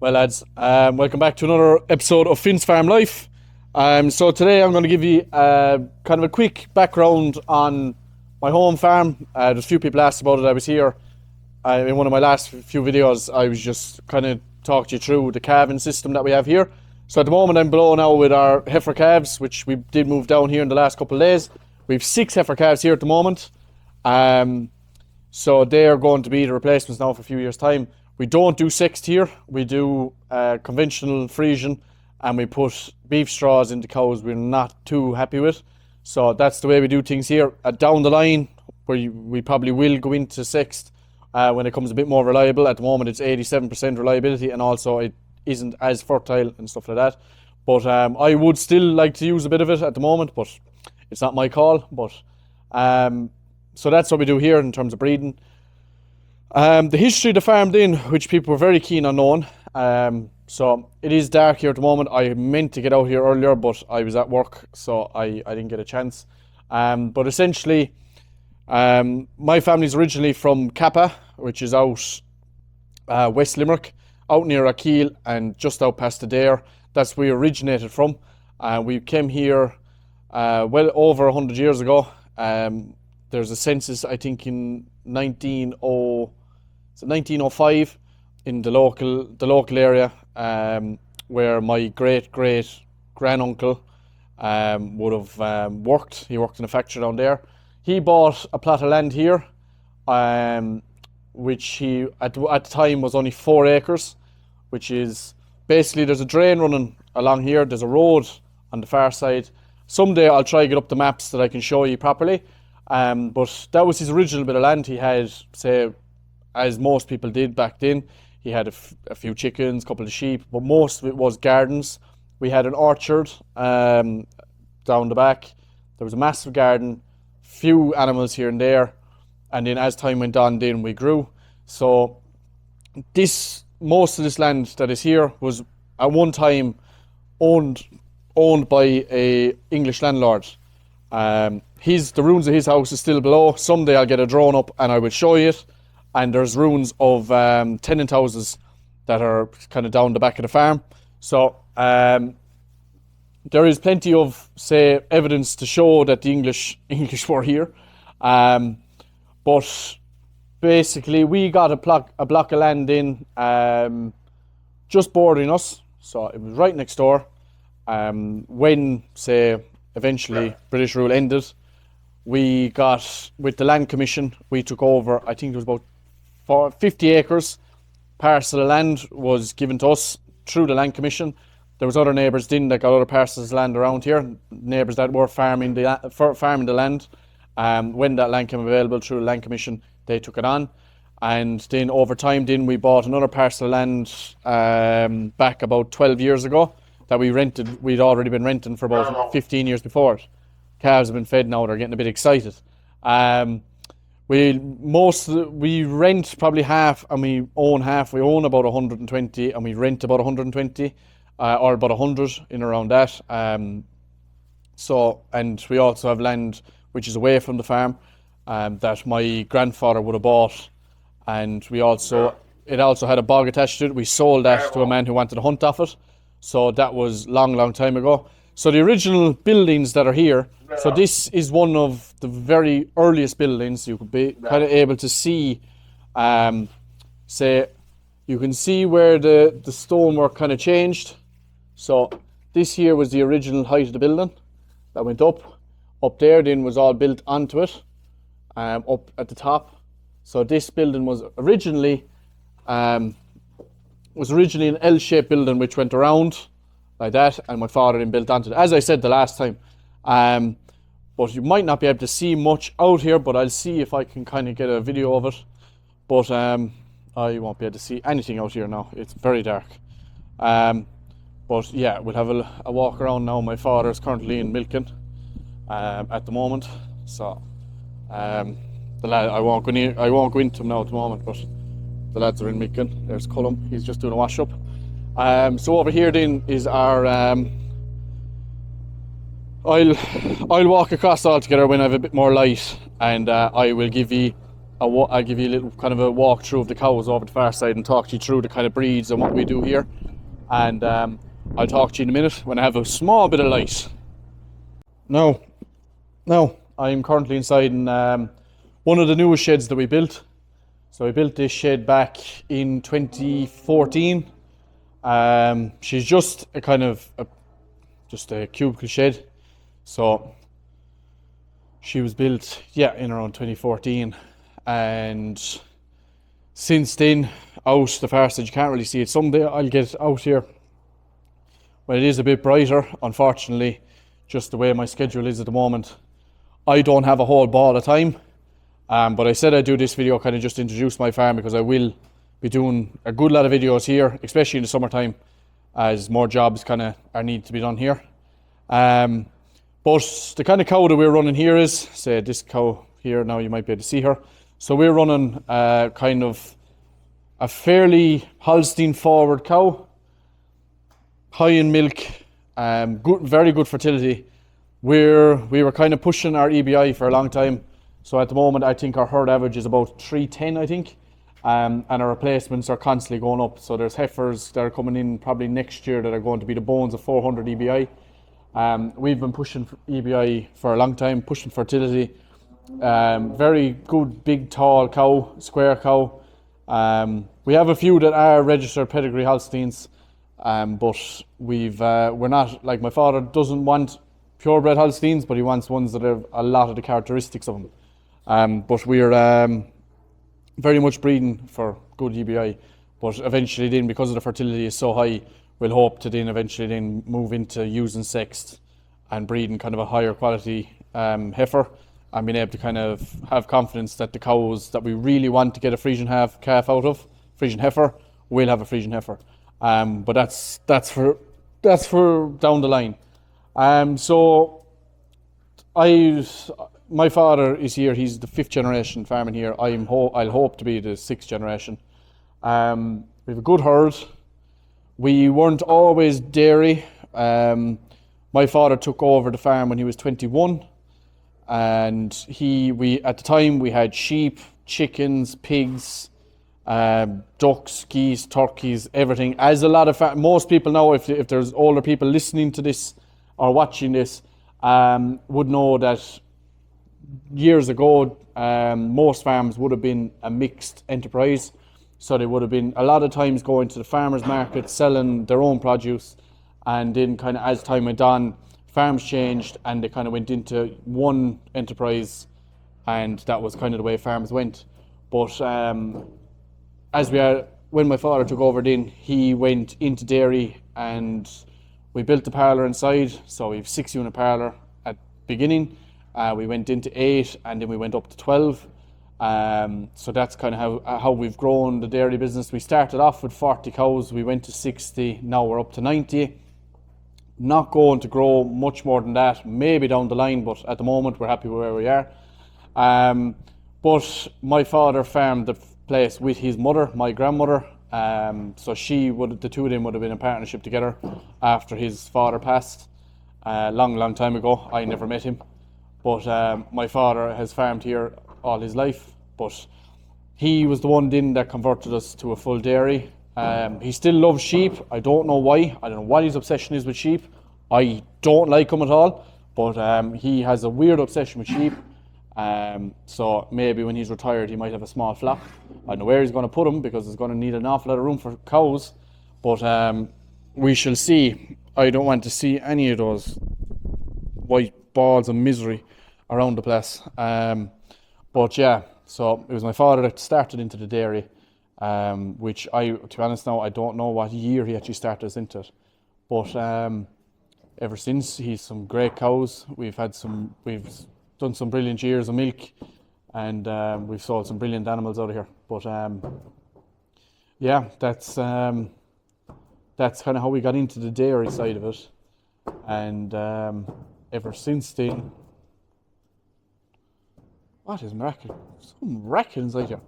Well, lads, welcome back to another episode of Finn's Farm Life. So today I'm going to give you kind of a quick background on my home farm. There's a few people asked about it. I was here in one of my last few videos. I was just kind of talking you through the calving system that we have here. So at the moment I'm below now with our heifer calves, which we did move down here in the last couple of days. We have 6 heifer calves here at the moment. So they are going to be the replacements now for a few years' time. We don't do sexed here. We do conventional Frisian, and we put beef straws into cows we're not too happy with. So that's the way we do things here. Down the line, where we probably will go into sexed when it comes a bit more reliable. At the moment, it's 87% reliability, and also it isn't as fertile and stuff like that. But I would still like to use a bit of it at the moment, but it's not my call. But so that's what we do here in terms of breeding. The history of the farm then, which people were very keen on knowing. So it is dark here at the moment. I meant to get out here earlier, but I was at work, so I didn't get a chance. But essentially, my family's originally from Kappa, which is out West Limerick, out near Akeel and just out past Adair. That's where we originated from. We came here well over 100 years ago. There's a census, I think, in 1905 in the local area, where my great granduncle would have worked. He worked in a factory down there. He bought a plot of land here, which he at the time was only 4 acres, which is basically, there's a drain running along here. There's a road on the far side. Someday I'll try to get up the maps that I can show you properly. But that was his original bit of land. He had, say, as most people did back then, he had a few chickens, a couple of sheep, but most of it was gardens. We had an orchard down the back. There was a massive garden, few animals here and there, and then as time went on, then we grew. So most of this land that is here was at one time owned by a English landlord. The ruins of his house is still below. Someday I'll get a drone up and I will show you it. And there's ruins of tenant houses that are kind of down the back of the farm. So there is plenty of, say, evidence to show that the English were here. But basically, we got a block of land in just bordering us. So it was right next door. When, say, eventually British rule ended, we got, with the Land Commission, we took over, I think it was about 50 acres. Parcel of land was given to us through the Land Commission. There was other neighbours that got other parcels of land around here, neighbours that were farming the land. When that land came available through the Land Commission, they took it on. And then over time, we bought another parcel of land back about 12 years ago that we rented. We'd already been renting for about 15 years before it. Calves have been fed now, they're getting a bit excited. We rent probably half and we own half. We own about 120 and we rent about 120 or about 100 in around that. And we also have land which is away from the farm that my grandfather would have bought, and it also had a bog attached to it. We sold that to a man who wanted to hunt off it. So that was long time ago. So the original buildings that are here, so this is one of the very earliest buildings. You could be kind of able to see, say, you can see where the stonework kind of changed. So this here was the original height of the building that went up. Up there then was all built onto it, up at the top. So this building was originally an L-shaped building which went around like that, and my father then built onto it, as I said the last time. But you might not be able to see much out here, but I'll see if I can kind of get a video of it. But I won't be able to see anything out here now. It's very dark. But yeah, we'll have a walk around now. My father's currently in milking at the moment. So the lad, I won't go into him now at the moment, but the lads are in milking. There's Cullum, he's just doing a wash up. So over here then is our I'll walk across all together when I have a bit more light, and I will give you I'll give you a little kind of a walk through of the cows over the far side and talk to you through the kind of breeds and what we do here. And I'll talk to you in a minute when I have a small bit of light. Now, I'm currently inside in one of the newest sheds that we built. So we built this shed back in 2014. She's just a kind of just a cubicle shed. So she was built, in around 2014. And since then, out the far side, you can't really see it. Someday I'll get out here when it is a bit brighter. Unfortunately, just the way my schedule is at the moment, I don't have a whole ball of time. But I said I'd do this video kind of just to introduce my farm, because I will be doing a good lot of videos here, especially in the summertime, as more jobs kind of are need to be done here. But the kind of cow that we're running here is, say this cow here, now you might be able to see her. So we're running kind of a fairly Holstein forward cow, high in milk, good, very good fertility. We were kind of pushing our EBI for a long time. So at the moment, I think our herd average is about 310, I think. And our replacements are constantly going up. So there's heifers that are coming in probably next year that are going to be the bones of 400 EBI. We've been pushing for EBI for a long time, pushing fertility. Very good, big, tall cow, square cow. We have a few that are registered pedigree Holsteins, but we're not, like, my father doesn't want purebred Holsteins, but he wants ones that have a lot of the characteristics of them. But we're very much breeding for good EBI. But eventually then, because of the fertility is so high, we'll hope to then eventually then move into using sexed and breeding kind of a higher quality heifer, and being able to kind of have confidence that the cows that we really want to get a Frisian calf out of, Frisian heifer, will have a Frisian heifer. But that's for down the line. So my father is here. He's the 5th generation farming here. I'll hope to be the 6th generation. We have a good herd. We weren't always dairy. My father took over the farm when he was 21. And at the time we had sheep, chickens, pigs, ducks, geese, turkeys, everything. As a lot of most people know, if there's older people listening to this or watching this, would know that years ago most farms would have been a mixed enterprise. So they would have been a lot of times going to the farmers market, selling their own produce, and then kind of as time went on, farms changed and they kind of went into one enterprise, and that was kind of the way farms went. But when my father took over, then he went into dairy, and we built the parlour inside. So we have 6-unit parlour at the beginning. We went into 8, and then we went up to 12. So that's kind of how we've grown the dairy business. We started off with 40 cows, we went to 60, now we're up to 90. Not going to grow much more than that, maybe down the line, but at the moment we're happy with where we are. But my father farmed the place with his mother, my grandmother. So the two of them would have been in partnership together after his father passed long time ago. I never met him, but my father has farmed here all his life. But he was the one then that converted us to a full dairy. He still loves sheep. I don't know why. I don't know what his obsession is with sheep. I don't like him at all, but he has a weird obsession with sheep. So maybe when he's retired, he might have a small flock. I don't know where he's going to put them, because he's going to need an awful lot of room for cows. But we shall see. I don't want to see any of those white balls of misery around the place. But yeah, so it was my father that started into the dairy. Which to be honest now, I don't know what year he actually started us into it. But ever since, he's some great cows. We've done some brilliant years of milk, and we've sold some brilliant animals out of here. But yeah, that's kind of how we got into the dairy side of it. And ever since then, what is racket? Some racket inside here.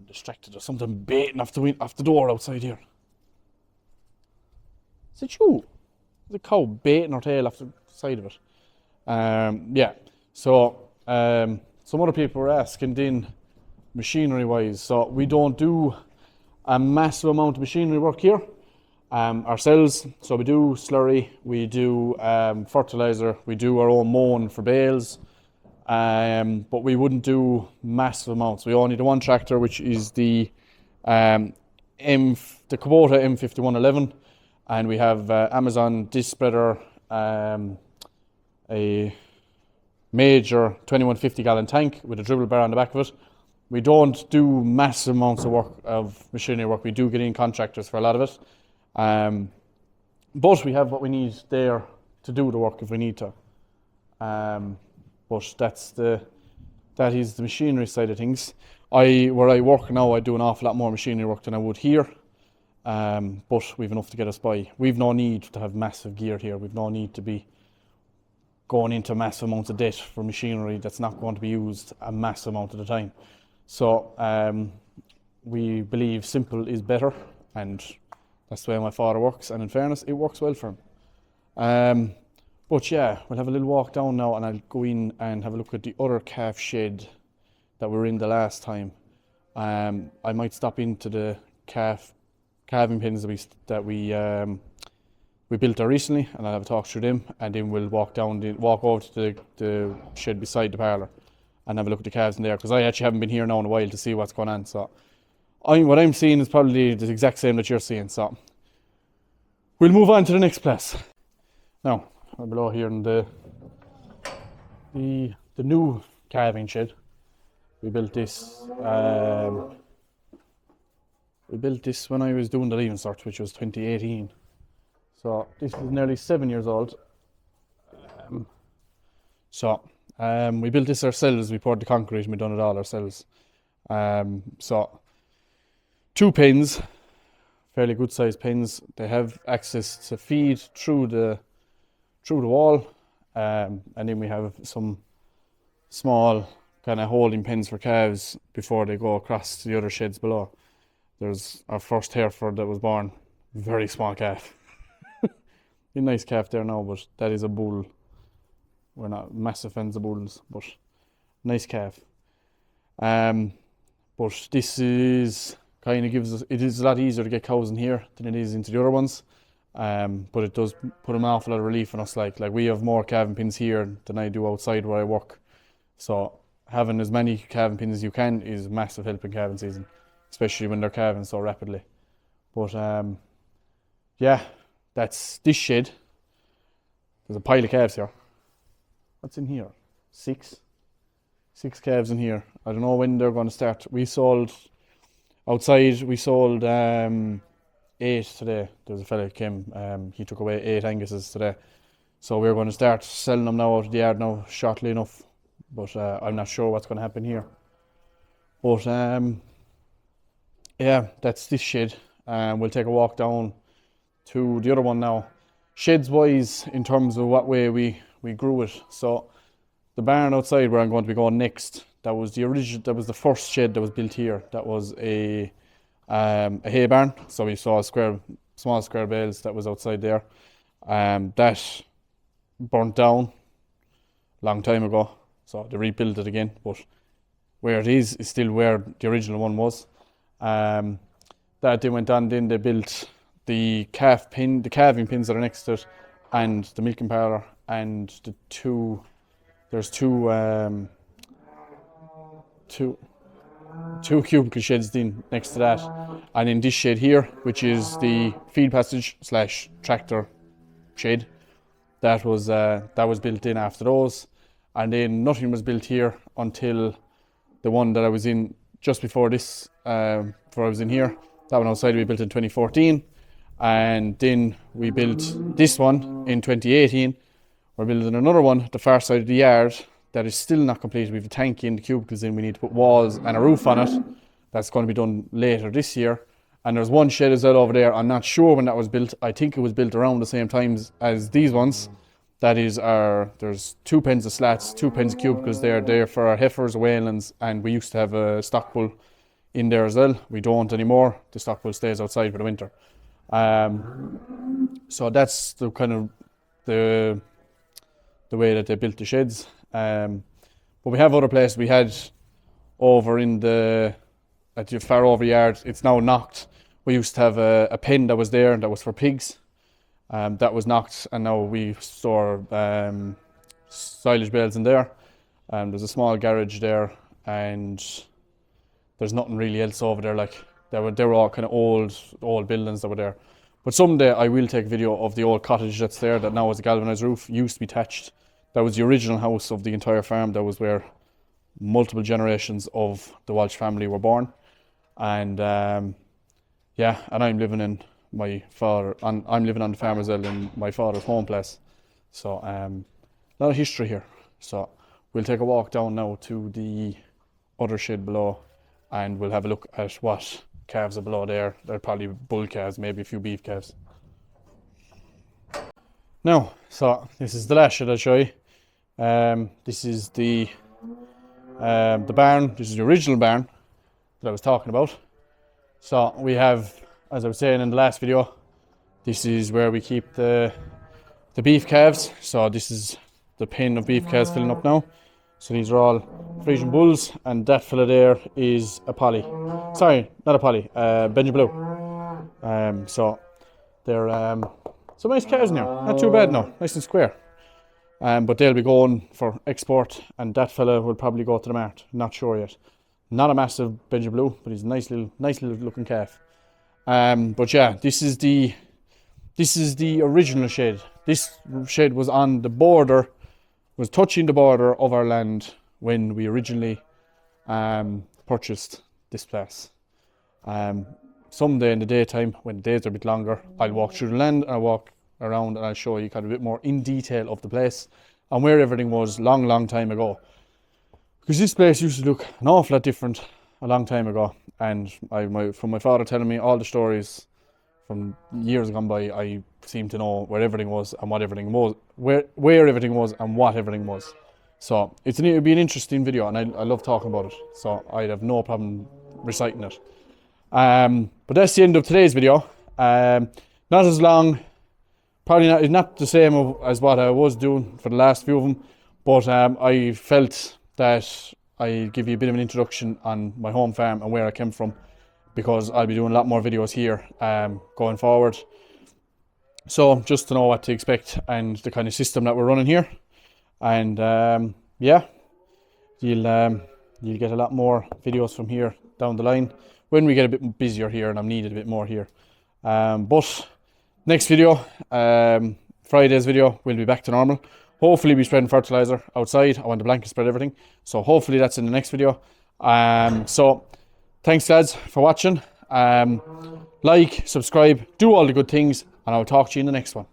Distracted or something baiting off the door outside here. Is it you? The cow baiting her tail off the side of it. Yeah. So some other people were asking then machinery wise. So we don't do a massive amount of machinery work here ourselves. So we do slurry, we do fertilizer, we do our own mowing for bales, but we wouldn't do massive amounts. We only do one tractor, which is the Kubota M5111, and we have Amazon disc spreader, a major 2150 gallon tank with a dribble bar on the back of it. We don't do massive amounts of machinery work. We do get in contractors for a lot of it. But we have what we need there to do the work if we need to. But that is the machinery side of things. Where I work now, I do an awful lot more machinery work than I would here. But we've enough to get us by. We've no need to have massive gear here. We've no need to be going into massive amounts of debt for machinery that's not going to be used a massive amount of the time. So we believe simple is better, and that's the way my father works, and in fairness, it works well for him. But yeah, we'll have a little walk down now, and I'll go in and have a look at the other calf shed that we were in the last time. I might stop into the calving pins that we built there recently, and I'll have a talk through them, and then we'll walk over to the shed beside the parlour and have a look at the calves in there, because I actually haven't been here now in a while to see what's going on. So what I'm seeing is probably the exact same that you're seeing. So we'll move on to the next place. Now, I'm below here in the new calving shed. We built this. We built this when I was doing the leaving cert, which was 2018. So this is nearly 7 years old. We built this ourselves. We poured the concrete and we done it all ourselves. So 2 pens, fairly good sized pens. They have access to feed through the wall, and then we have some small kind of holding pens for calves before they go across to the other sheds below. There's our first Hereford that was born, very small calf. A nice calf there now, but that is a bull. We're not massive fans of bulls, but nice calf. But this is kind of it is a lot easier to get cows in here than it is into the other ones. But it does put an awful lot of relief on us. Like we have more calving pins here than I do outside where I work. So having as many calving pins as you can is massive help in calving season, especially when they're calving so rapidly. But yeah, that's this shed. There's a pile of calves here. What's in here? 6 calves in here. I don't know when they're going to start. We sold outside. We sold 8 today. There was a fella who came. He took away 8 Anguses today. So we're going to start selling them now out of the yard now shortly enough. But I'm not sure what's going to happen here. But yeah, that's this shed. We'll take a walk down to the other one now. Sheds wise, in terms of what way we grew it. So the barn outside where I'm going to be going next, that was the first shed that was built here. That was a hay barn. So we saw small square bales that was outside there. That burnt down a long time ago. So they rebuilt it again, but where it is still where the original one was. That they went on, then they built the calving pins that are next to it, and the milking parlour, and there's two cubicle sheds then next to that, and in this shed here, which is the feed passage / tractor shed, that was built in after those, and then nothing was built here until the one that I was in just before this, before I was in here. That one outside we built in 2014. And then we built this one in 2018. We're building another one at the far side of the yard that is still not complete. We have a tank in, the cubicles in, we need to put walls and a roof on it. That's going to be done later this year. And there's one shed as well over there. I'm not sure when that was built. I think it was built around the same time as these ones. That is there's 2 pens of slats, 2 pens of cubicles there for our heifers, Waylands, and we used to have a stock bull in there as well. We don't anymore. The stock bull stays outside for the winter. So that's the kind of the way that they built the sheds. But we have other places. We had over in at the far over yard, it's now knocked. We used to have a pen that was there that was for pigs. That was knocked, and now we store silage bales in there. There's a small garage there, and there's nothing really else over there. Like they were all kind of old buildings that were there. But someday I will take a video of the old cottage that's there that now has a galvanized roof. Used to be thatched. That was the original house of the entire farm. That was where multiple generations of the Walsh family were born. And yeah, and I'm living in my father. I'm living on the farm as well in my father's home place. So a lot of history here. So we'll take a walk down now to the other shed below, and we'll have a look at what calves are below there. They're probably bull calves, maybe a few beef calves. Now, so this is the last shed I'll show you. This is the barn. This is the original barn that I was talking about. So we have, as I was saying in the last video, this is where we keep the beef calves. So this is the pen of beef calves filling up now. So these are all Frisian bulls, and that fella there is a Polly. Sorry, not a Polly, Benja Blue. So they're some nice cows now, not too bad now, nice and square. But they'll be going for export, and that fella will probably go to the mart. Not sure yet. Not a massive Benja Blue, but he's a nice little looking calf. But yeah, this is the original shed. This shed was on the border, was touching the border of our land when we originally purchased this place. Someday in the daytime, when the days are a bit longer, I'll walk through the land and I'll walk around and I'll show you kind of a bit more in detail of the place and where everything was long time ago. Because this place used to look an awful lot different a long time ago, and from my father telling me all the stories from years gone by, I seem to know where everything was and what everything was, where everything was and what everything was. So it'll be an interesting video, and I love talking about it. So I'd have no problem reciting it. But that's the end of today's video. Not as long, probably not the same as what I was doing for the last few of them, but I felt that I'd give you a bit of an introduction on my home farm and where I came from, because I'll be doing a lot more videos here going forward. So just to know what to expect and the kind of system that we're running here. And yeah, you'll get a lot more videos from here down the line when we get a bit busier here and I'm needed a bit more here. But next video, Friday's video, we'll be back to normal. Hopefully we spread fertilizer outside. I want the blanket spread everything. So hopefully that's in the next video. So thanks lads for watching. Like, subscribe, do all the good things, and I'll talk to you in the next one.